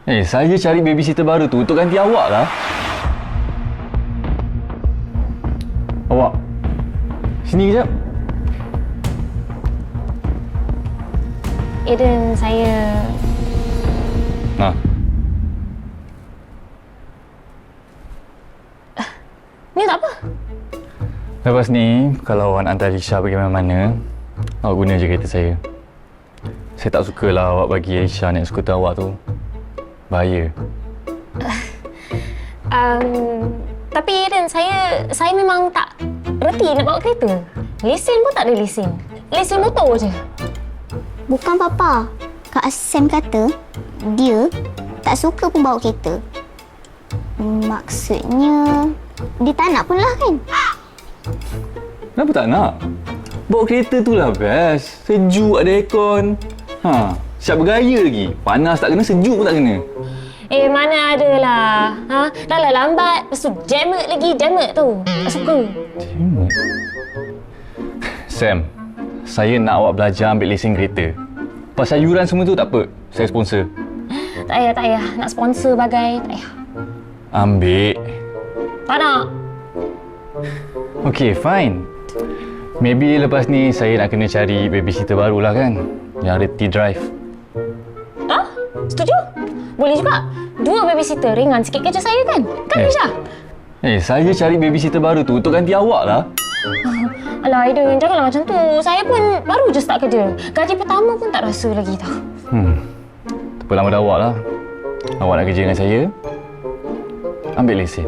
Saya cari babysitter baru tu untuk ganti awak lah. Awak, sini kejap. Eden, saya... Nah, Ni tak apa. lepas ni, kalau awak nak hantar Aisyah pergi mana-mana, awak guna je kereta saya. Saya tak sukalah awak bagi Aisyah naik skuter awak tu. Bahaya. Tapi Eden, saya memang tak reti nak bawa kereta. Lesen pun tak ada lesen. Lesen motor je. Bukan Papa. Kak Sam kata dia tak suka pun bawa kereta. Maksudnya dia tak nak pun lah kan? Kenapa tak nak? Bawa kereta tu lah best. Sejuk, ada aircon. Siap bergaya lagi. Panas tak kena, sejuk pun tak kena. Mana ada lah. Dah lah lambat. Lepas tu jamet lagi. Jamet tu. Tak suka. Jamet? Sam, saya nak awak belajar ambil lesen kereta. Pasal yuran semua tu tak apa. Saya sponsor. Tak payah. Nak sponsor bagai. Tak payah. Ambil. Tak nak. Okay, fine. Maybe lepas ni saya nak kena cari babysitter baru lah kan. Yang reti drive. Setuju? Boleh juga. 2 babysitter ringan sikit kerja saya kan? Kan Aisyah? Saya cari babysitter baru tu untuk ganti awak lah. Alah Aiden, janganlah macam tu. Saya pun baru je start kerja. Gaji pertama pun tak rasa lagi tau. Tak apa, lama dah awak lah. Awak nak kerja dengan saya, ambil lesen.